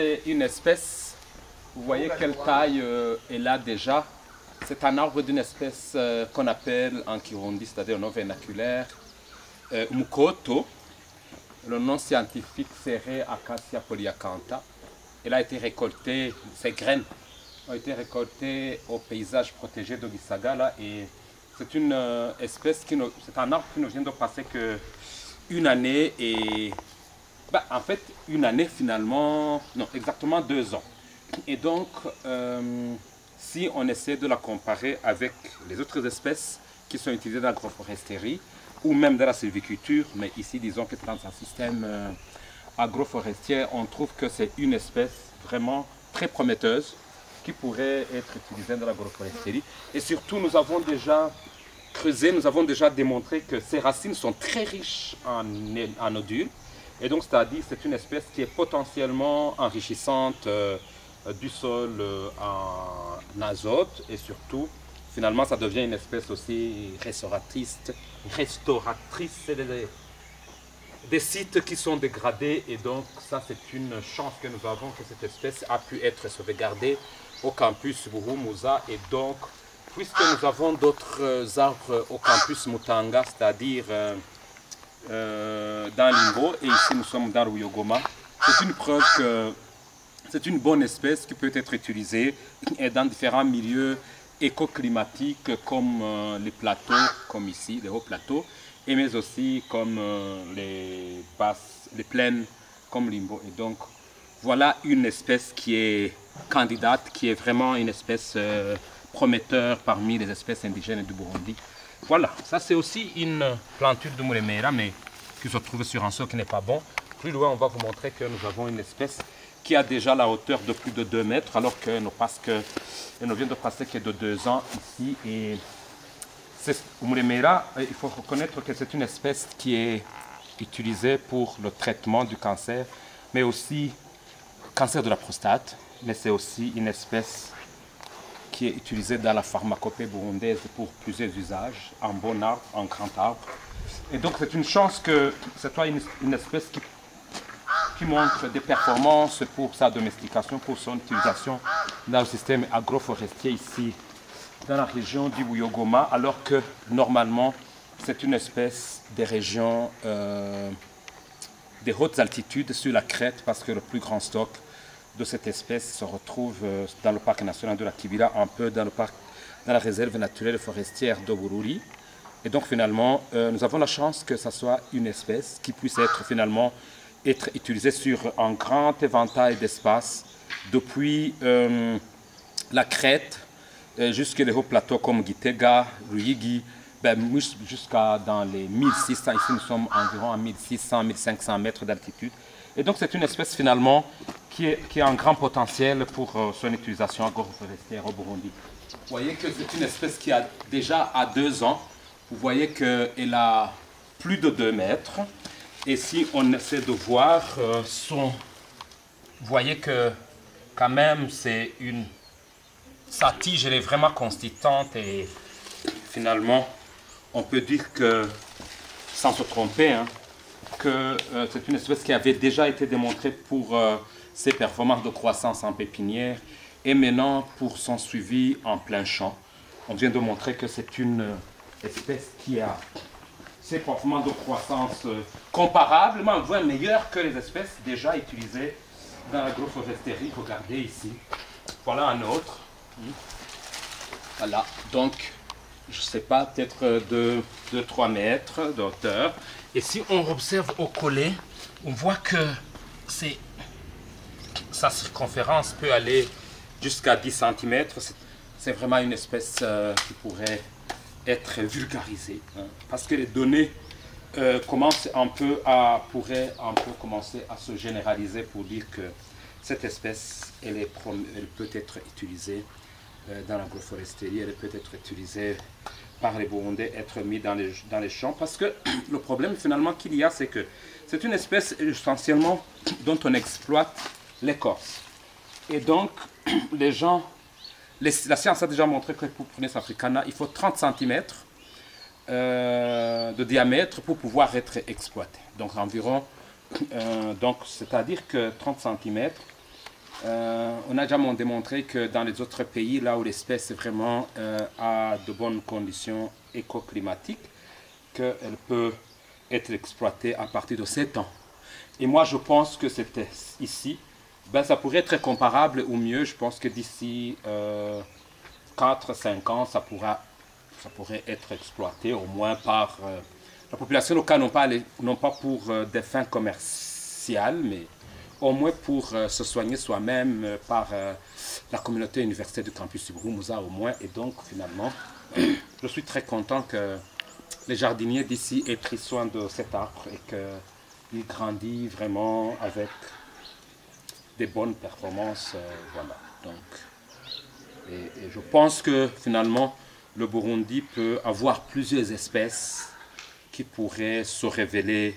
c'est une espèce, vous voyez quelle taille elle a déjà. C'est un arbre d'une espèce qu'on appelle en Kirundi, c'est-à-dire au nom vernaculaire, Mukoto. Le nom scientifique serait Acacia polyacantha. Elle a été récoltée, ses graines ont été récoltées au paysage protégé de Gisagala et c'est une espèce c'est un arbre qui ne vient de passer qu'une année et en fait une année finalement, non exactement 2 ans. Et donc si on essaie de la comparer avec les autres espèces qui sont utilisées dans l'agroforesterie ou même dans la sylviculture, mais ici disons que dans un système agroforestier, on trouve que c'est une espèce vraiment très prometteuse qui pourrait être utilisée dans l'agroforesterie. Et surtout, nous avons déjà creusé, nous avons déjà démontré que ses racines sont très riches en nodules. Et donc, c'est-à-dire c'est une espèce qui est potentiellement enrichissante du sol en azote et surtout, finalement, ça devient une espèce aussi restauratrice des sites qui sont dégradés. Et donc, ça, c'est une chance que nous avons que cette espèce a pu être sauvegardée au campus Buhumuza. Et donc, puisque nous avons d'autres arbres au campus Mutanga, c'est-à-dire dans Limbo, et ici nous sommes dans Ruyogoma, c'est une preuve que c'est une bonne espèce qui peut être utilisée dans différents milieux écoclimatiques comme les plateaux, comme ici, les hauts plateaux, et mais aussi comme les plaines, comme Limbo. Et donc, voilà une espèce qui est candidate, qui est vraiment une espèce prometteur parmi les espèces indigènes du Burundi. Voilà, ça c'est aussi une planture de Muremera, mais qui se trouve sur un sol qui n'est pas bon. Plus loin, on va vous montrer que nous avons une espèce qui a déjà la hauteur de plus de 2 mètres, alors qu'elle ne vient de passer que de 2 ans ici. Et Muremera, il faut reconnaître que c'est une espèce qui est utilisée pour le traitement du cancer, mais aussi cancer de la prostate, mais c'est aussi une espèce qui est utilisée dans la pharmacopée burundaise pour plusieurs usages, en bon arbre, en grand arbre. Et donc c'est une chance que ce soit une espèce qui montre des performances pour sa domestication, pour son utilisation dans le système agroforestier ici, dans la région du Buyogoma, alors que normalement c'est une espèce des régions des hautes altitudes sur la crête, parce que le plus grand stock de cette espèce se retrouve dans le parc national de la Kibira, un peu dans la réserve naturelle forestière de Bururi. Et donc finalement, nous avons la chance que ce soit une espèce qui puisse être finalement utilisée sur un grand éventail d'espaces, depuis la crête jusqu'à les hauts plateaux comme Gitega, Ruyigi, jusqu'à dans les 1600, ici nous sommes environ à 1600-1500 mètres d'altitude. Et donc c'est une espèce finalement qui a un grand potentiel pour son utilisation agroforestière au Burundi. Vous voyez que c'est une espèce qui a déjà à 2 ans, vous voyez qu'elle a plus de 2 mètres. Et si on essaie de voir vous voyez que quand même sa tige elle est vraiment consistante et finalement on peut dire que, sans se tromper, que c'est une espèce qui avait déjà été démontrée pour ses performances de croissance en pépinière et maintenant pour son suivi en plein champ. On vient de montrer que c'est une espèce qui a ses performances de croissance comparablement, voire meilleures que les espèces déjà utilisées dans l'agroforesterie. Regardez ici, voilà un autre. Voilà, donc je ne sais pas, peut-être de 3 mètres de hauteur. Et si on observe au collet, on voit que sa circonférence peut aller jusqu'à 10 cm. C'est vraiment une espèce qui pourrait être vulgarisée, parce que les données commencent pourraient un peu commencer à se généraliser pour dire que cette espèce, elle peut être utilisée dans l'agroforesterie, elle peut être utilisée par les Burundais, être mise dans les champs, parce que le problème finalement qu'il y a, c'est que c'est une espèce essentiellement dont on exploite l'écorce. Et donc, la science a déjà montré que pour Prunus africana, il faut 30 cm de diamètre pour pouvoir être exploité. Donc environ, c'est-à-dire que 30 cm, On a déjà démontré que dans les autres pays, là où l'espèce vraiment a de bonnes conditions écoclimatiques, qu'elle peut être exploitée à partir de 7 ans. Et moi, je pense que c'était ici, ben, ça pourrait être comparable ou mieux. Je pense que d'ici 4-5 ans, ça pourrait être exploité au moins par la population locale, non pas pour des fins commerciales, mais au moins pour se soigner soi-même par la communauté universitaire du campus du Bouroumouza au moins. Et donc, finalement, je suis très content que les jardiniers d'ici aient pris soin de cet arbre et qu'il grandit vraiment avec des bonnes performances. Voilà. Donc, et je pense que finalement, le Burundi peut avoir plusieurs espèces qui pourraient se révéler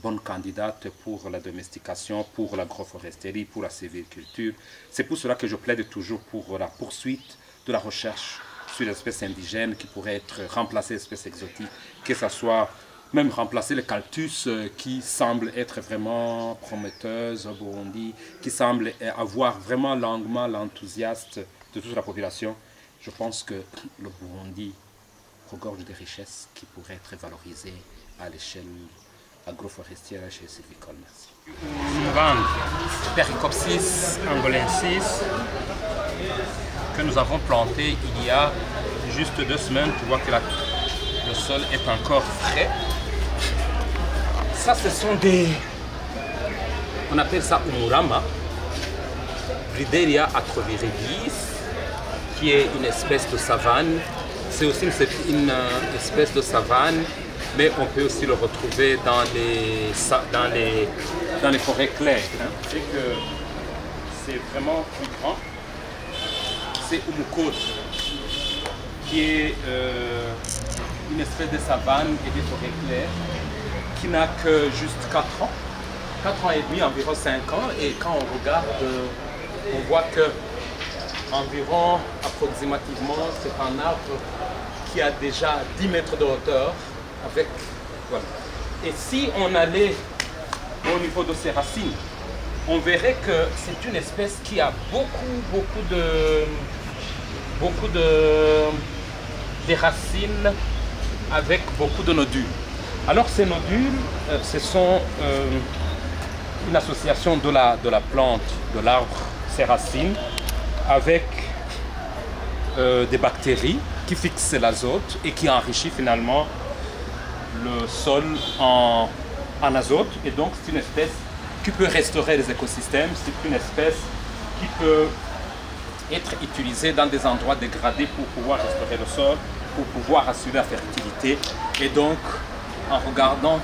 bonnes candidates pour la domestication, pour l'agroforesterie, pour la sylviculture. C'est pour cela que je plaide toujours pour la poursuite de la recherche sur les espèces indigènes qui pourraient être remplacées d'espèces exotiques, que ce soit même remplacer le caltus qui semble être vraiment prometteuse au Burundi, qui semble avoir vraiment l'engouement, l'enthousiasme de toute la population. Je pense que le Burundi regorge des richesses qui pourraient être valorisées à l'échelle agroforestière et chez sylvicole. Merci. Une bande Pericopsis angolensis que nous avons planté il y a juste 2 semaines. Tu vois que le sol est encore frais. Ça, ce sont des... On appelle ça Umurama, Brideria atroviridis, qui est une espèce de savane. C'est aussi une espèce de savane, mais on peut aussi le retrouver dans les forêts claires. C'est que c'est vraiment plus grand. C'est Umukoto, qui est une espèce de savane et des forêts claires, qui n'a que juste 4 ans. 4 ans et demi, environ 5 ans. Et quand on regarde, on voit que environ, approximativement, c'est un arbre qui a déjà 10 mètres de hauteur. Voilà. Et si on allait au niveau de ses racines, on verrait que c'est une espèce qui a beaucoup de racines avec beaucoup de nodules. Alors ces nodules, ce sont une association de la plante, de l'arbre, ses racines, avec des bactéries qui fixent l'azote et qui enrichissent finalement le sol en azote. Et donc c'est une espèce qui peut restaurer les écosystèmes, c'est une espèce qui peut être utilisée dans des endroits dégradés pour pouvoir restaurer le sol, pour pouvoir assurer la fertilité. Et donc, en regardant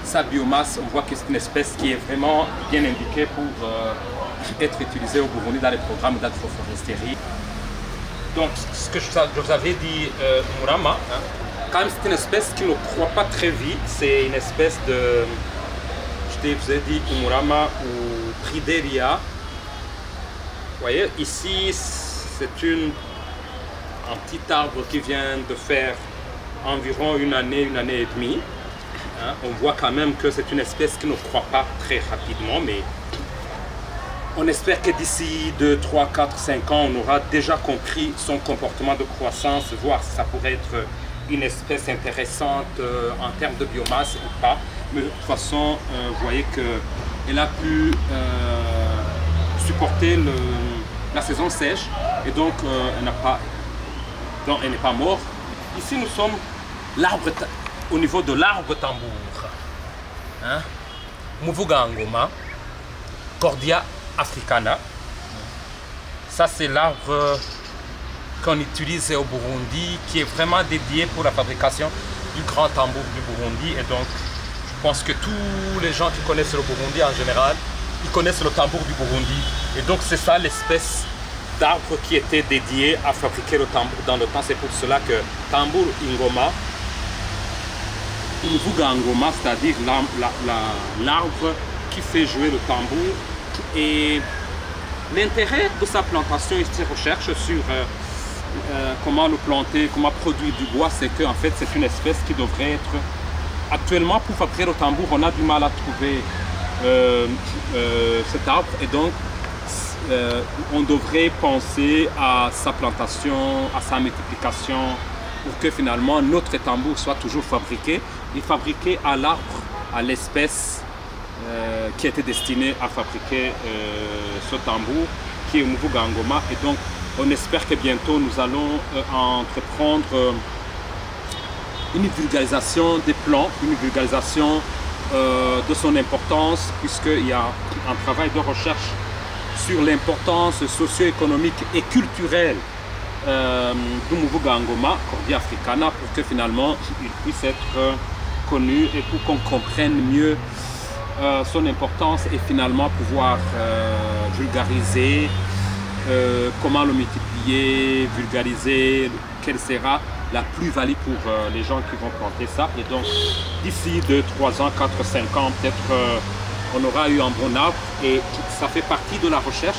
sa biomasse, on voit que c'est une espèce qui est vraiment bien indiquée pour être utilisée au Burundi dans les programmes d'agroforesterie. Donc, ce que je vous avais dit, Murama, quand même c'est une espèce qui ne croît pas très vite. C'est une espèce de, je vous ai dit Murama ou Prideria. Vous voyez, ici, c'est un petit arbre qui vient de faire environ une année et demie. On voit quand même que c'est une espèce qui ne croît pas très rapidement, mais on espère que d'ici 2, 3, 4, 5 ans, on aura déjà compris son comportement de croissance, voir si ça pourrait être une espèce intéressante en termes de biomasse ou pas. Mais de toute façon, vous voyez qu'elle a pu supporter la saison sèche et donc elle n'est pas morte. Ici, nous sommes au niveau de l'arbre tambour. Muvugangoma, Cordia africana. Ça, c'est l'arbre qu'on utilise au Burundi, qui est vraiment dédié pour la fabrication du grand tambour du Burundi. Et donc, je pense que tous les gens qui connaissent le Burundi en général, ils connaissent le tambour du Burundi. Et donc, c'est ça l'espèce d'arbre qui était dédié à fabriquer le tambour dans le temps. C'est pour cela que tambour ingoma, Mvuga ngoma, c'est-à-dire l'arbre qui fait jouer le tambour. Et l'intérêt de sa plantation et de ses recherches sur comment le planter, comment produire du bois, c'est qu'en fait c'est une espèce qui devrait être... Actuellement, pour fabriquer le tambour, on a du mal à trouver cet arbre, et donc on devrait penser à sa plantation, à sa multiplication, pour que finalement notre tambour soit toujours fabriqué et fabriqué à l'arbre, à l'espèce qui était destinée à fabriquer ce tambour, qui est Umuvuga Ngoma. Et donc on espère que bientôt nous allons entreprendre une vulgarisation des plans, une vulgarisation de son importance, puisqu'il y a un travail de recherche sur l'importance socio-économique et culturelle d'Umuvuga Ngoma, Cordia africana, pour que finalement il puisse être connu et pour qu'on comprenne mieux son importance et finalement pouvoir vulgariser comment le multiplier, vulgariser quelle sera la plus-value pour les gens qui vont planter ça. Et donc d'ici 2, 3 ans, 4, 5 ans, peut-être on aura eu un bon arbre, et ça fait partie de la recherche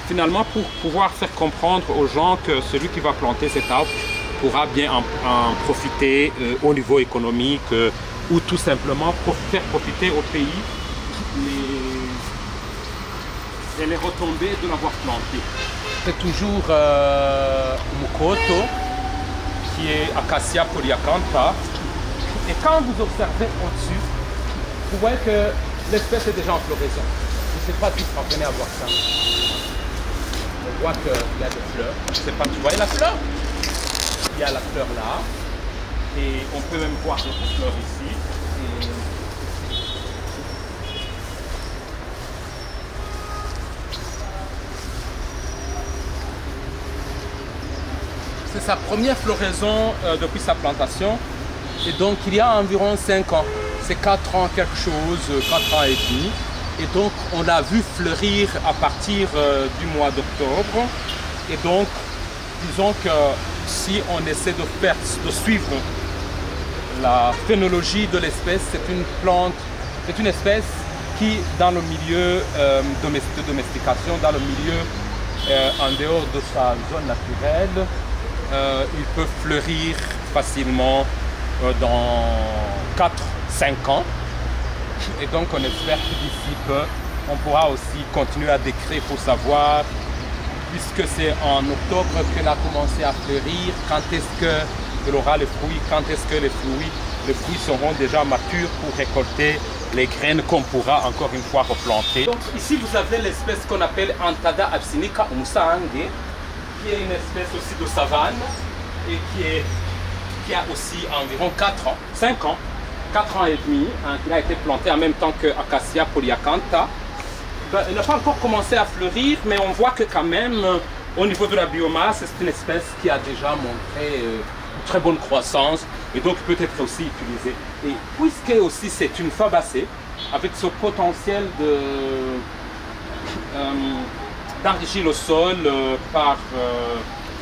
finalement pour pouvoir faire comprendre aux gens que celui qui va planter cet arbre pourra bien en profiter au niveau économique ou tout simplement pour faire profiter au pays les retombées de l'avoir planté. C'est toujours Mukoto, qui est Acacia polyacantha. Et quand vous observez au-dessus, vous voyez que l'espèce est déjà en floraison. Je ne sais pas si vous parvenez à voir ça. On voit qu'il y a des fleurs. Je ne sais pas, vous voyez la fleur? Il y a la fleur là. Et on peut même voir d'autres fleurs ici. C'est sa première floraison depuis sa plantation. Et donc il y a environ 5 ans. C'est 4 ans quelque chose, 4 ans et demi. Et donc on l'a vu fleurir à partir du mois d'octobre. Et donc disons que si on essaie de suivre la phénologie de l'espèce, c'est une plante, c'est une espèce qui dans le milieu de domestication, dans le milieu en dehors de sa zone naturelle, il peut fleurir facilement dans 4-5 ans. Et donc on espère que d'ici peu, on pourra aussi continuer à décrire pour savoir, puisque c'est en octobre qu'elle a commencé à fleurir, quand est-ce qu'elle aura les fruits, quand est-ce que les fruits seront déjà matures pour récolter les graines qu'on pourra encore une fois replanter. Donc ici vous avez l'espèce qu'on appelle Anthada abyssinica umusange, qui est une espèce aussi de savane et qui a aussi environ 4 ans, 5 ans, 4 ans et demi, qui a été planté en même temps que Acacia polyacantha. Elle n'a pas encore commencé à fleurir, mais on voit que quand même, au niveau de la biomasse, c'est une espèce qui a déjà montré une très bonne croissance et donc peut être aussi utilisée. Et puisque aussi c'est une fabacée, avec ce potentiel d'enrichir le sol par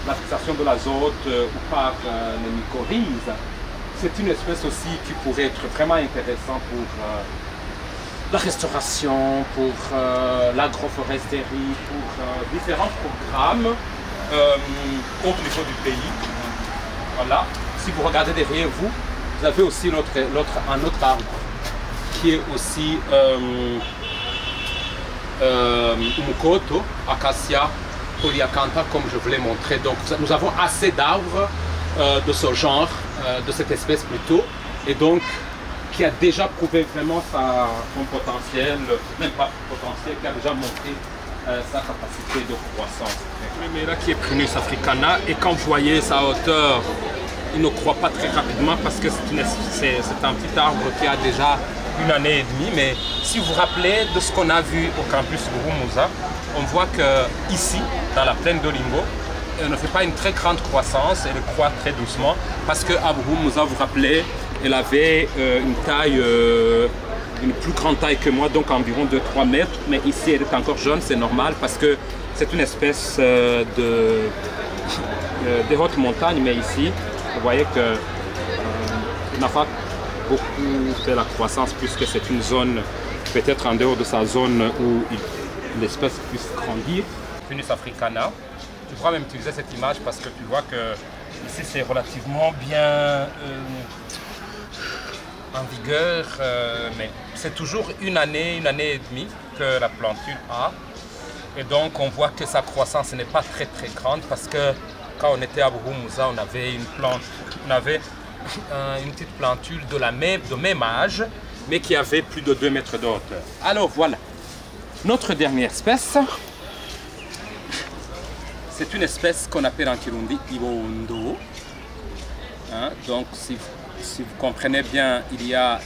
la fixation de l'azote ou par les mycorhizes, c'est une espèce aussi qui pourrait être vraiment intéressante pour la restauration, pour l'agroforesterie, pour différents programmes au niveau du pays. Voilà. Si vous regardez derrière vous, vous avez aussi un autre arbre qui est aussi Mukoto, Acacia polyacantha, comme je vous l'ai montré. Donc nous avons assez d'arbres de ce genre, de cette espèce plutôt, et donc qui a déjà prouvé vraiment son potentiel, même pas potentiel, qui a déjà montré sa capacité de croissance. Mais là qui est Prunus africana, et quand vous voyez sa hauteur, il ne croît pas très rapidement parce que c'est un petit arbre qui a déjà 1 année et demie, mais si vous vous rappelez de ce qu'on a vu au campus Ruhumuza, on voit que ici, dans la plaine d'Olingo, elle ne fait pas une très grande croissance, elle croît très doucement, parce qu'à Ruhumuza, vous vous rappelez, elle avait une taille, une plus grande taille que moi, donc environ 2-3 mètres, mais ici elle est encore jeune, c'est normal, parce que c'est une espèce de hautes montagnes, mais ici, vous voyez que n'a pas beaucoup fait la croissance, puisque c'est une zone, peut-être en dehors de sa zone où l'espèce puisse grandir. Prunus africana. Tu pourras même utiliser cette image parce que tu vois que ici c'est relativement bien en vigueur, mais c'est toujours 1 année, 1 année et demie que la plantule a. Et donc on voit que sa croissance n'est pas très grande parce que quand on était à Buhumuza, on avait une petite plantule de même âge, mais qui avait plus de 2 mètres de hauteur. Alors voilà, notre dernière espèce, c'est une espèce qu'on appelle en Kirundi Ibondo. Donc si vous comprenez bien, il y a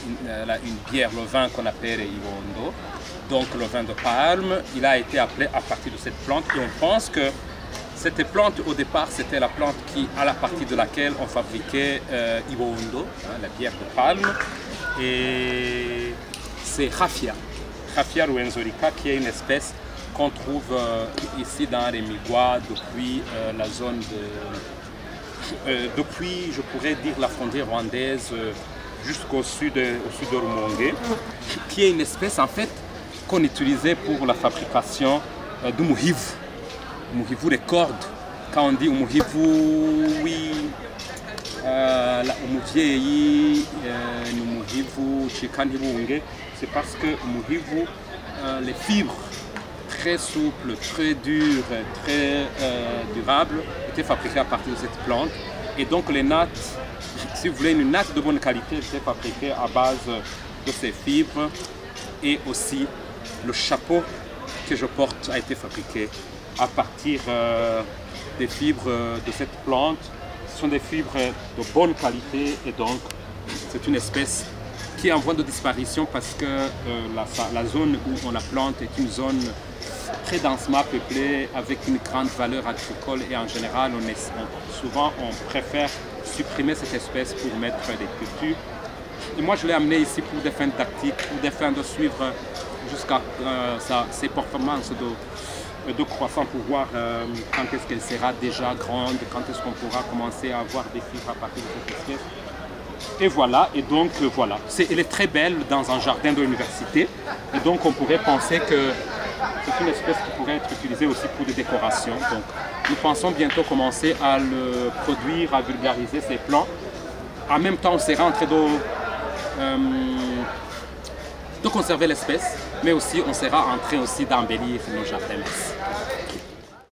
une bière, le vin qu'on appelle Ibondo, donc le vin de palme. Il a été appelé à partir de cette plante et on pense que cette plante au départ c'était la plante à la partie de laquelle on fabriquait Ibondo, la bière de palme. Et c'est Raffia ruenzorica qui est une espèce qu'on trouve ici dans les Migwa depuis la zone depuis, je pourrais dire, la frontière rwandaise jusqu'au sud de Rumonge, qui est une espèce en fait qu'on utilisait pour la fabrication du muhivu. Muhivu, les cordes. Quand on dit muhivu, oui, umuvyeyi ni muhivu chikantibunge, c'est parce que muhivu, les fibres très souples, très dures, très durables, étaient fabriquées à partir de cette plante. Et donc les nattes, si vous voulez, une natte de bonne qualité était fabriquée à base de ces fibres. Et aussi le chapeau que je porte a été fabriqué à partir des fibres de cette plante. Ce sont des fibres de bonne qualité et donc c'est une espèce qui est en voie de disparition parce que la zone où on la plante est une zone très densément peuplée avec une grande valeur agricole et en général souvent on préfère supprimer cette espèce pour mettre des cultures. Et moi je l'ai amené ici pour des fins tactiques, pour des fins de suivre jusqu'à ses performances de croissance pour voir quand est-ce qu'elle sera déjà grande, quand est-ce qu'on pourra commencer à avoir des fibres à partir de cette espèce. Et voilà, voilà. Elle est très belle dans un jardin de l'université. Et donc on pourrait penser que c'est une espèce qui pourrait être utilisée aussi pour des décorations. Donc nous pensons bientôt commencer à le produire, à vulgariser ces plants. En même temps, on sera en train de conserver l'espèce, mais aussi on sera en train aussi d'embellir nos jardins.